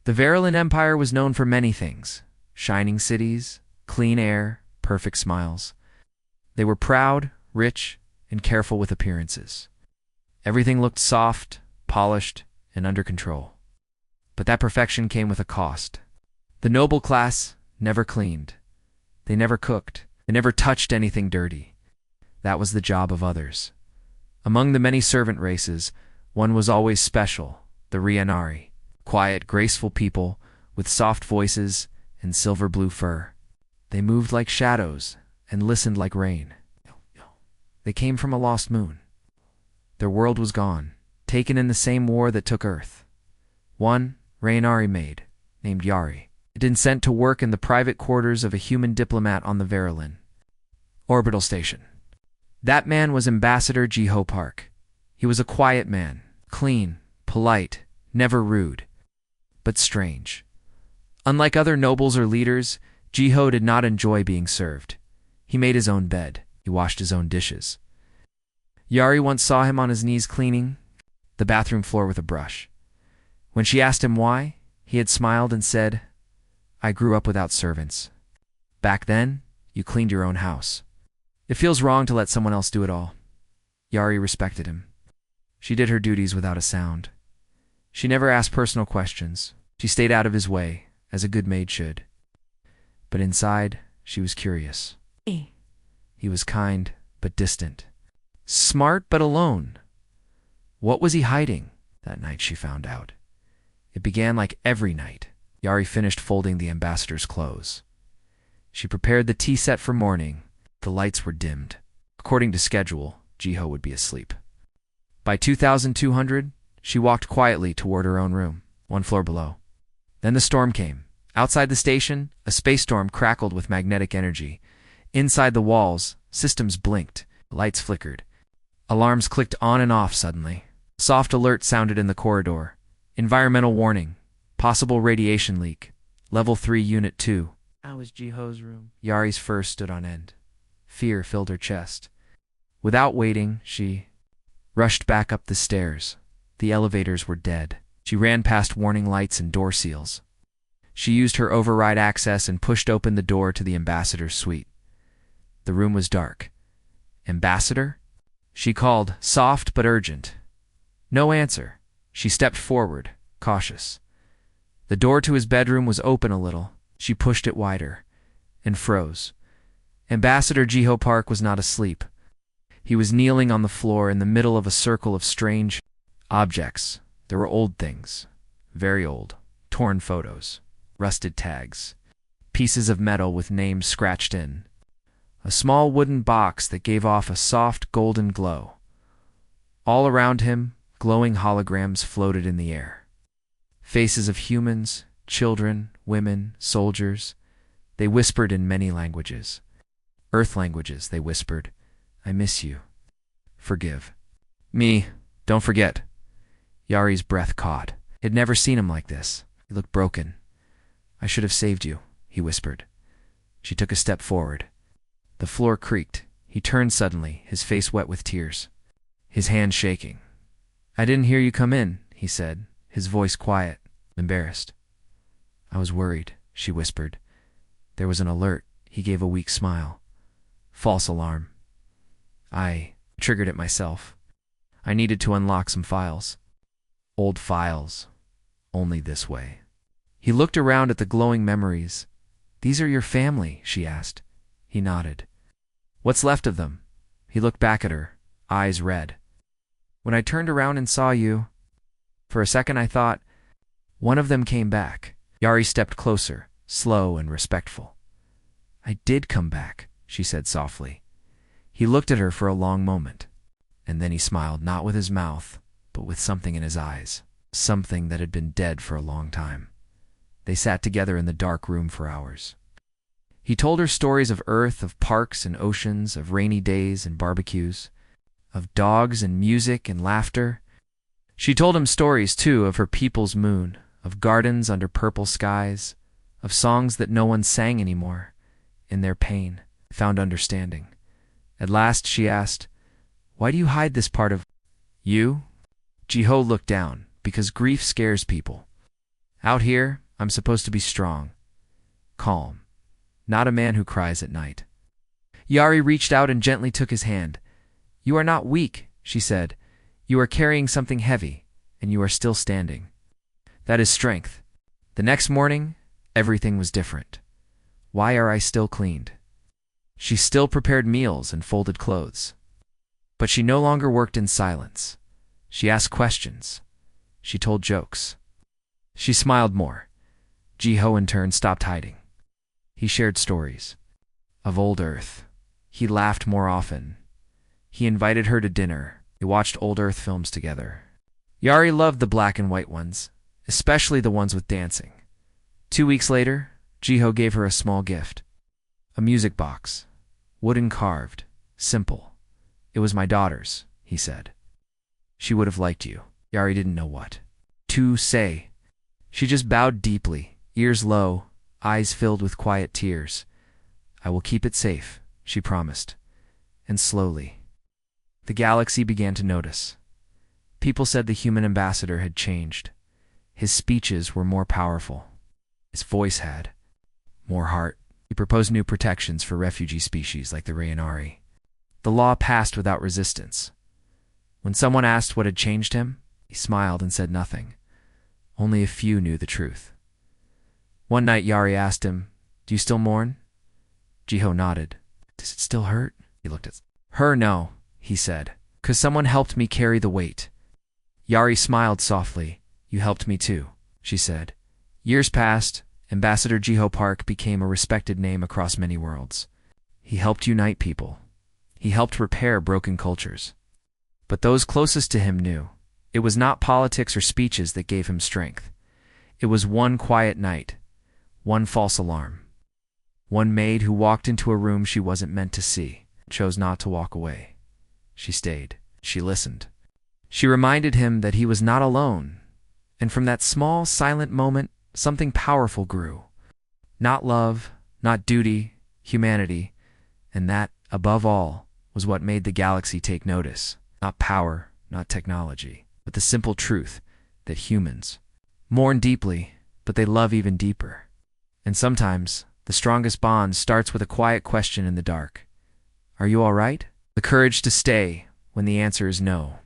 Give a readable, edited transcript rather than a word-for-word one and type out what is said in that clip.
The Verulan Empire was known for many things: shining cities, clean air, perfect smiles. They were proud, rich, and careful with appearances. Everything looked soft, polished, and under control. But that perfection came with a cost. The noble class never cleaned. They never cooked. They never touched anything dirty. That was the job of others. Among the many servant races, one was always special, the Rianari, quiet, graceful people with soft voices and silver blue fur. They moved like shadows and listened like rain. They came from a lost moon. Their world was gone, taken in the same war that took Earth. One Rianari maid, named Yari, had been sent to work in the private quarters of a human diplomat on the Verulan orbital station. That man was Ambassador Jiho Park. He was a quiet man, clean, polite, never rude, but strange. Unlike other nobles or leaders, Jiho did not enjoy being served. He made his own bed. He washed his own dishes. Yari once saw him on his knees cleaning the bathroom floor with a brush. When she asked him why, he had smiled and said, "I grew up without servants. Back then, you cleaned your own house. It feels wrong to let someone else do it all." Yari respected him. She did her duties without a sound. She never asked personal questions. She stayed out of his way, as a good maid should. But inside, she was curious. He was kind, but distant. Smart, but alone. What was he hiding? That night she found out. It began like every night. Yari finished folding the ambassador's clothes. She prepared the tea set for morning. The lights were dimmed. According to schedule, Jiho would be asleep. By 2200, she walked quietly toward her own room, one floor below. Then the storm came. Outside the station, a space storm crackled with magnetic energy. Inside the walls, systems blinked, lights flickered. Alarms clicked on and off suddenly. Soft alert sounded in the corridor. Environmental warning. Possible radiation leak. Level 3, Unit 2. How was Jiho's room? Yari's fur stood on end. Fear filled her chest. Without waiting, she rushed back up the stairs. The elevators were dead. She ran past warning lights and door seals. She used her override access and pushed open the door to the ambassador's suite. The room was dark. "Ambassador?" She called, soft but urgent. No answer. She stepped forward, cautious. The door to his bedroom was open a little. She pushed it wider, and froze. Ambassador Jiho Park was not asleep. He was kneeling on the floor in the middle of a circle of strange objects. There were old things, very old, torn photos, rusted tags, pieces of metal with names scratched in, a small wooden box that gave off a soft golden glow. All around him, glowing holograms floated in the air. Faces of humans, children, women, soldiers. They whispered in many languages. Earth languages, they whispered. "I miss you. Forgive me. Don't forget." Yari's breath caught. He had never seen him like this. He looked broken. "I should have saved you," he whispered. She took a step forward. The floor creaked. He turned suddenly, his face wet with tears, his hand shaking. "I didn't hear you come in," he said, his voice quiet, embarrassed. "I was worried," she whispered. There was an alert. He gave a weak smile. "False alarm. I triggered it myself. I needed to unlock some files. Old files. Only this way." He looked around at the glowing memories. "These are your family?" she asked. He nodded. "What's left of them?" He looked back at her, eyes red. "When I turned around and saw you, for a second I thought..." One of them came back. Yari stepped closer, slow and respectful. "I did come back," she said softly. He looked at her for a long moment, and then he smiled, not with his mouth, but with something in his eyes, something that had been dead for a long time. They sat together in the dark room for hours. He told her stories of Earth, of parks and oceans, of rainy days and barbecues, of dogs and music and laughter. She told him stories, too, of her people's moon, of gardens under purple skies, of songs that no one sang anymore. In their pain, found understanding. At last she asked, "Why do you hide this part of you?" Jiho looked down, "Because grief scares people. Out here, I'm supposed to be strong, calm, not a man who cries at night. Yari reached out and gently took his hand. You are not weak, she said. You are carrying something heavy, and you are still standing. That is strength. The next morning, everything was different. Why are I still cleaned? She still prepared meals and folded clothes. But she no longer worked in silence. She asked questions. She told jokes. She smiled more. Jiho in turn stopped hiding. He shared stories of old Earth. He laughed more often. He invited her to dinner. They watched old Earth films together. Yari loved the black and white ones, especially the ones with dancing. 2 weeks later, Jiho gave her a small gift. A music box. Wooden carved. Simple. It was my daughter's, he said. She would have liked you. Yari didn't know what to say. She just bowed deeply, ears low, eyes filled with quiet tears. I will keep it safe, she promised. And slowly, the galaxy began to notice. People said the human ambassador had changed. His speeches were more powerful. His voice had more heart. He proposed new protections for refugee species like the Rayanari. The law passed without resistance. When someone asked what had changed him, he smiled and said nothing. Only a few knew the truth. One night Yari asked him, Do you still mourn? Jiho nodded. Does it still hurt? He looked at her. No, he said, 'cause someone helped me carry the weight. Yari smiled softly. You helped me too, she said. Years passed. Ambassador Jiho Park became a respected name across many worlds. He helped unite people. He helped repair broken cultures. But those closest to him knew. It was not politics or speeches that gave him strength. It was one quiet night, one false alarm. One maid who walked into a room she wasn't meant to see, chose not to walk away. She stayed. She listened. She reminded him that he was not alone. And from that small, silent moment, something powerful grew. Not love, not duty, humanity. And that, above all, was what made the galaxy take notice. Not power, not technology, but the simple truth that humans mourn deeply, but they love even deeper. And sometimes, the strongest bond starts with a quiet question in the dark. Are you all right? The courage to stay when the answer is no.